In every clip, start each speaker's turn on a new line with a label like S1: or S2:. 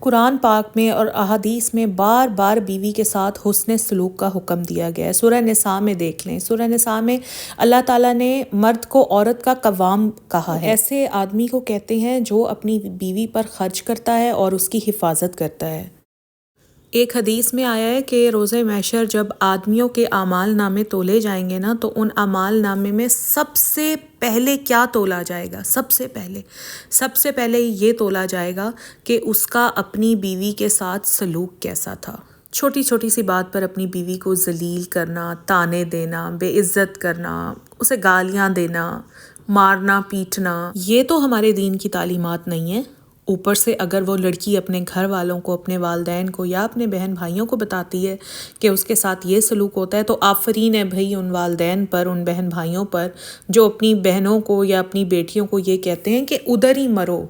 S1: قرآن پاک میں اور احادیث میں بار بار بیوی کے ساتھ حسن سلوک کا حکم دیا گیا ہے. سورہ نساء میں دیکھ لیں، سورہ نساء میں اللہ تعالیٰ نے مرد کو عورت کا قوام کہا ہے. ایسے آدمی کو کہتے ہیں جو اپنی بیوی پر خرچ کرتا ہے اور اس کی حفاظت کرتا ہے. ایک حدیث میں آیا ہے کہ روز محشر جب آدمیوں کے اعمال نامے تولے جائیں گے نا، تو ان اعمال نامے میں سب سے پہلے کیا تولا جائے گا؟ سب سے پہلے یہ تولا جائے گا کہ اس کا اپنی بیوی کے ساتھ سلوک کیسا تھا. چھوٹی چھوٹی سی بات پر اپنی بیوی کو ذلیل کرنا، تانے دینا، بے عزت کرنا، اسے گالیاں دینا، مارنا پیٹنا، یہ تو ہمارے دین کی تعلیمات نہیں ہیں. اوپر سے اگر وہ لڑکی اپنے گھر والوں کو، اپنے والدین کو یا اپنے بہن بھائیوں کو بتاتی ہے کہ اس کے ساتھ یہ سلوک ہوتا ہے، تو آفرین ہے بھئی ان والدین پر، ان بہن بھائیوں پر جو اپنی بہنوں کو یا اپنی بیٹیوں کو یہ کہتے ہیں کہ ادھر ہی مرو،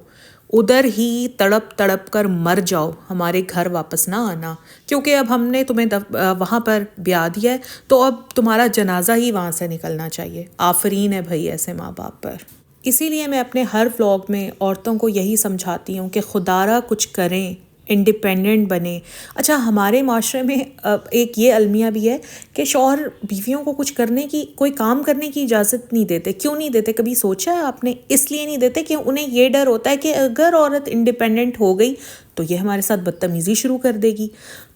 S1: ادھر ہی تڑپ تڑپ کر مر جاؤ، ہمارے گھر واپس نہ آنا، کیونکہ اب ہم نے تمہیں وہاں پر بیاہ دیا ہے تو اب تمہارا جنازہ ہی وہاں سے نکلنا چاہیے. آفرین ہے بھئی ایسے ماں باپ پر. اسی لیے میں اپنے ہر ولاگ میں عورتوں کو یہی سمجھاتی ہوں کہ خدا را کچھ کریں، انڈیپینڈنٹ بنیں. اچھا، ہمارے معاشرے میں ایک یہ المیہ بھی ہے کہ شوہر بیویوں کو کچھ کرنے کی، کوئی کام کرنے کی اجازت نہیں دیتے. کیوں نہیں دیتے؟ کبھی سوچا ہے آپ نے؟ اس لیے نہیں دیتے کہ انہیں یہ ڈر ہوتا ہے کہ اگر عورت انڈیپینڈنٹ ہو گئی تو یہ ہمارے ساتھ بدتمیزی شروع کر دے گی،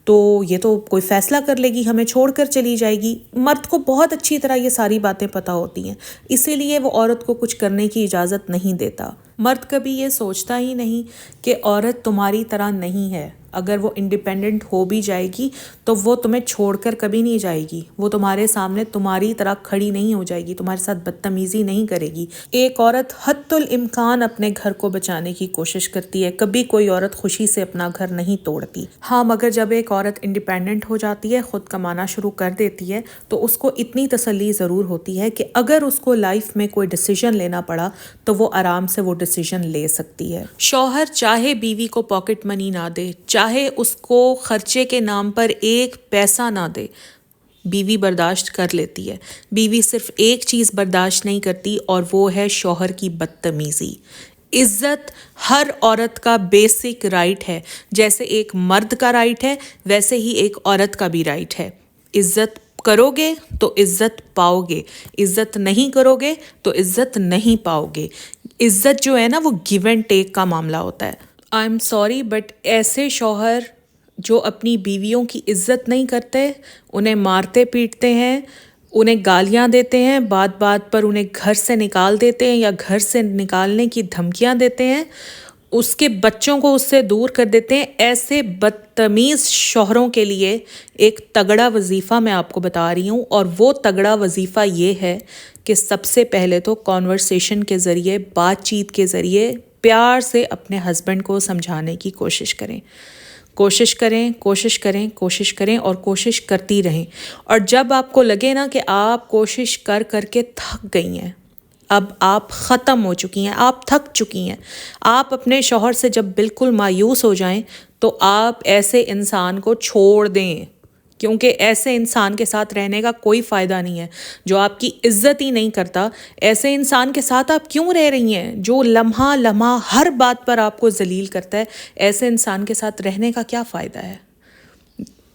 S1: تو یہ تو کوئی فیصلہ کر لے گی، ہمیں چھوڑ کر چلی جائے گی. مرد کو بہت اچھی طرح یہ ساری باتیں پتہ ہوتی ہیں، اسی لیے وہ عورت کو کچھ کرنے کی اجازت نہیں دیتا. مرد کبھی یہ سوچتا ہی نہیں کہ عورت تمہاری طرح نہیں ہے. اگر وہ انڈیپینڈنٹ ہو بھی جائے گی تو وہ تمہیں چھوڑ کر کبھی نہیں جائے گی، وہ تمہارے سامنے تمہاری طرح کھڑی نہیں ہو جائے گی، تمہارے ساتھ بدتمیزی نہیں کرے گی. ایک عورت حتی الامکان اپنے گھر کو بچانے کی کوشش کرتی ہے، کبھی کوئی عورت خوشی سے اپنا گھر نہیں توڑتی. ہاں، مگر جب ایک عورت انڈیپینڈنٹ ہو جاتی ہے، خود کمانا شروع کر دیتی ہے، تو اس کو اتنی تسلی ضرور ہوتی ہے کہ اگر اس کو لائف میں کوئی ڈیسیژن لینا پڑا تو وہ آرام سے وہ ڈیسیژن لے سکتی ہے. شوہر چاہے بیوی کو پاکٹ منی نہ دے، چاہے اس کو خرچے کے نام پر ایک پیسہ نہ دے، بیوی برداشت کر لیتی ہے. بیوی صرف ایک چیز برداشت نہیں کرتی اور وہ ہے شوہر کی بدتمیزی. عزت ہر عورت کا بیسک رائٹ ہے. جیسے ایک مرد کا رائٹ ہے، ویسے ہی ایک عورت کا بھی رائٹ ہے. عزت کرو گے تو عزت پاؤ گے، عزت نہیں کرو گے تو عزت نہیں پاؤ گے. عزت جو ہے نا، وہ گیو اینڈ ٹیک کا معاملہ ہوتا ہے. آئی ایم سوری بٹ ایسے شوہر جو اپنی بیویوں کی عزت نہیں کرتے، انہیں مارتے پیٹتے ہیں، انہیں گالیاں دیتے ہیں، بات بات پر انہیں گھر سے نکال دیتے ہیں یا گھر سے نکالنے کی دھمکیاں دیتے ہیں، اس کے بچوں کو اس سے دور کر دیتے ہیں، ایسے بدتمیز شوہروں کے لیے ایک تگڑا وظیفہ میں آپ کو بتا رہی ہوں. اور وہ تگڑا وظیفہ یہ ہے کہ سب سے پہلے تو کانورسیشن کے ذریعے، بات چیت کے ذریعے پیار سے اپنے ہسبینڈ کو سمجھانے کی کوشش کریں اور کوشش کرتی رہیں. اور جب آپ کو لگے نا کہ آپ کوشش کر کر کے تھک گئی ہیں، اب آپ ختم ہو چکی ہیں، آپ تھک چکی ہیں، آپ اپنے شوہر سے جب بالکل مایوس ہو جائیں تو آپ ایسے انسان کو چھوڑ دیں، کیونکہ ایسے انسان کے ساتھ رہنے کا کوئی فائدہ نہیں ہے. جو آپ کی عزت ہی نہیں کرتا، ایسے انسان کے ساتھ آپ کیوں رہ رہی ہیں؟ جو لمحہ لمحہ ہر بات پر آپ کو ذلیل کرتا ہے، ایسے انسان کے ساتھ رہنے کا کیا فائدہ ہے؟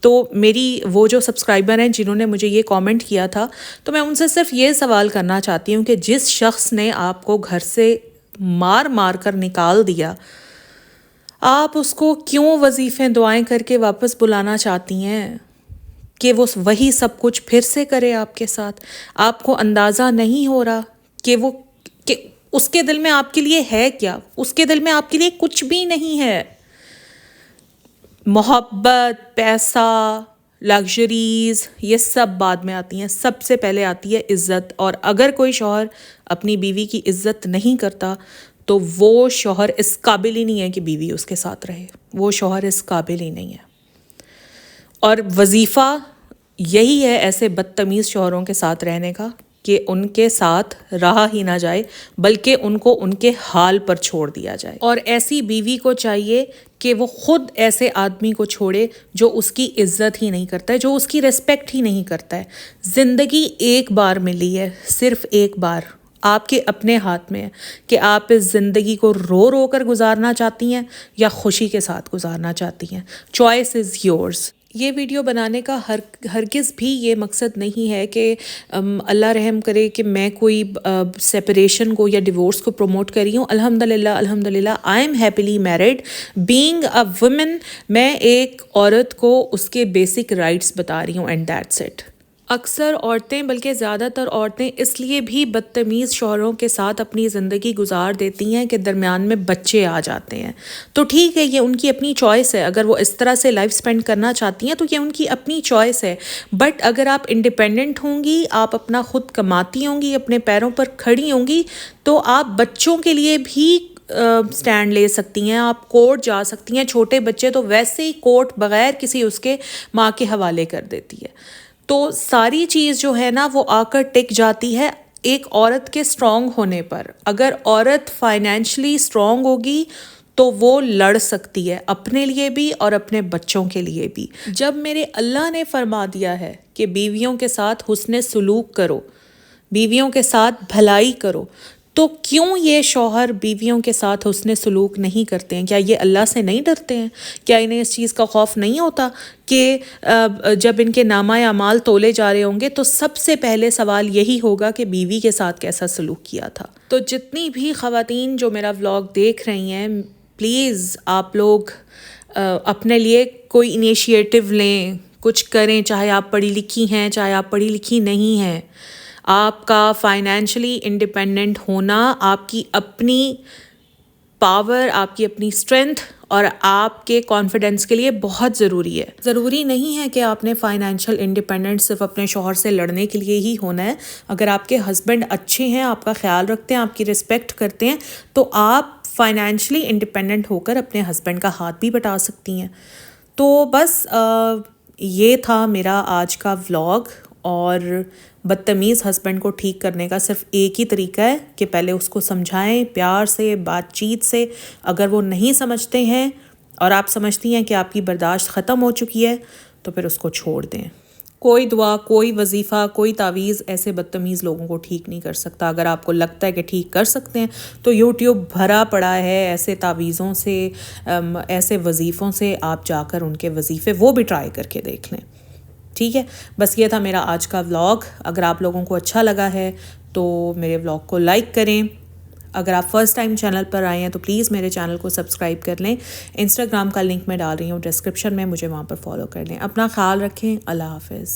S1: تو میری وہ جو سبسکرائبر ہیں جنہوں نے مجھے یہ کامنٹ کیا تھا، تو میں ان سے صرف یہ سوال کرنا چاہتی ہوں کہ جس شخص نے آپ کو گھر سے مار مار کر نکال دیا، آپ اس کو کیوں وظیفے دعائیں کر کے واپس بلانا چاہتی ہیں کہ وہ وہی سب کچھ پھر سے کرے آپ کے ساتھ؟ آپ کو اندازہ نہیں ہو رہا کہ اس کے دل میں آپ کے لیے ہے کیا؟ اس کے دل میں آپ کے لیے کچھ بھی نہیں ہے. محبت، پیسہ، لگژریز، یہ سب بعد میں آتی ہیں. سب سے پہلے آتی ہے عزت. اور اگر کوئی شوہر اپنی بیوی کی عزت نہیں کرتا تو وہ شوہر اس قابل ہی نہیں ہے کہ بیوی اس کے ساتھ رہے. وہ شوہر اس قابل ہی نہیں ہے. اور وظیفہ یہی ہے ایسے بدتمیز شوہروں کے ساتھ رہنے کا کہ ان کے ساتھ رہا ہی نہ جائے، بلکہ ان کو ان کے حال پر چھوڑ دیا جائے. اور ایسی بیوی کو چاہیے کہ وہ خود ایسے آدمی کو چھوڑے جو اس کی عزت ہی نہیں کرتا ہے، جو اس کی ریسپیکٹ ہی نہیں کرتا ہے. زندگی ایک بار ملی ہے، صرف ایک بار. آپ کے اپنے ہاتھ میں ہے کہ آپ اس زندگی کو رو رو کر گزارنا چاہتی ہیں یا خوشی کے ساتھ گزارنا چاہتی ہیں. Choice is yours. یہ ویڈیو بنانے کا ہرگز بھی یہ مقصد نہیں ہے کہ اللہ رحم کرے کہ میں کوئی سیپریشن کو یا ڈیورس کو پروموٹ کر رہی ہوں. الحمدللہ I am happily married being a woman. میں ایک عورت کو اس کے بیسک رائٹس بتا رہی ہوں اینڈ دیٹس اٹ. اکثر عورتیں بلکہ زیادہ تر عورتیں اس لیے بھی بدتمیز شوہروں کے ساتھ اپنی زندگی گزار دیتی ہیں کہ درمیان میں بچے آ جاتے ہیں. تو ٹھیک ہے، یہ ان کی اپنی چوائس ہے. اگر وہ اس طرح سے لائف سپینڈ کرنا چاہتی ہیں تو یہ ان کی اپنی چوائس ہے. بٹ اگر آپ انڈیپینڈنٹ ہوں گی، آپ اپنا خود کماتی ہوں گی، اپنے پیروں پر کھڑی ہوں گی، تو آپ بچوں کے لیے بھی سٹینڈ لے سکتی ہیں. آپ کورٹ جا سکتی ہیں. چھوٹے بچے تو ویسے ہی کورٹ بغیر کسی اس کے ماں کے حوالے کر دیتی ہے. تو ساری چیز جو ہے نا وہ آ کر ٹک جاتی ہے ایک عورت کے اسٹرانگ ہونے پر. اگر عورت فائنینشلی اسٹرانگ ہوگی تو وہ لڑ سکتی ہے اپنے لیے بھی اور اپنے بچوں کے لیے بھی. جب میرے اللہ نے فرما دیا ہے کہ بیویوں کے ساتھ حسن سلوک کرو، بیویوں کے ساتھ بھلائی کرو، تو کیوں یہ شوہر بیویوں کے ساتھ حسن سلوک نہیں کرتے ہیں؟ کیا یہ اللہ سے نہیں ڈرتے ہیں؟ کیا انہیں اس چیز کا خوف نہیں ہوتا کہ جب ان کے نامہ اعمال تولے جا رہے ہوں گے تو سب سے پہلے سوال یہی ہوگا کہ بیوی کے ساتھ کیسا سلوک کیا تھا؟ تو جتنی بھی خواتین جو میرا ولاگ دیکھ رہی ہیں، پلیز آپ لوگ اپنے لیے کوئی انیشیٹو لیں، کچھ کریں. چاہے آپ پڑھی لکھی ہیں، چاہے آپ پڑھی لکھی نہیں ہیں. آپ کا فائنینشلی انڈیپینڈنٹ ہونا آپ کی اپنی پاور، آپ کی اپنی اسٹرینتھ اور آپ کے کانفیڈنس کے لیے بہت ضروری ہے. ضروری نہیں ہے کہ آپ نے فائنینشیل انڈیپینڈنٹ صرف اپنے شوہر سے لڑنے کے لیے ہی ہونا ہے. اگر آپ کے ہسبینڈ اچھے ہیں، آپ کا خیال رکھتے ہیں، آپ کی رسپیکٹ کرتے ہیں، تو آپ فائنینشلی انڈیپینڈنٹ ہو کر اپنے ہسبینڈ کا ہاتھ بھی بٹا سکتی ہیں. تو بس یہ تھا میرا آج کا ولاگ. اور بدتمیز ہسبینڈ کو ٹھیک کرنے کا صرف ایک ہی طریقہ ہے کہ پہلے اس کو سمجھائیں پیار سے، بات چیت سے. اگر وہ نہیں سمجھتے ہیں اور آپ سمجھتی ہیں کہ آپ کی برداشت ختم ہو چکی ہے تو پھر اس کو چھوڑ دیں. کوئی دعا، کوئی وظیفہ، کوئی تعویذ ایسے بدتمیز لوگوں کو ٹھیک نہیں کر سکتا. اگر آپ کو لگتا ہے کہ ٹھیک کر سکتے ہیں تو یوٹیوب بھرا پڑا ہے ایسے تعویذوں سے، ایسے وظیفوں سے. آپ جا کر ان کے وظیفے وہ بھی ٹرائی کر کے دیکھ لیں. ٹھیک ہے، بس یہ تھا میرا آج کا ولاگ. اگر آپ لوگوں کو اچھا لگا ہے تو میرے ولاگ کو لائک کریں. اگر آپ فرسٹ ٹائم چینل پر آئے ہیں تو پلیز میرے چینل کو سبسکرائب کر لیں. انسٹاگرام کا لنک میں ڈال رہی ہوں ڈسکرپشن میں، مجھے وہاں پر فالو کر لیں. اپنا خیال رکھیں. اللہ حافظ.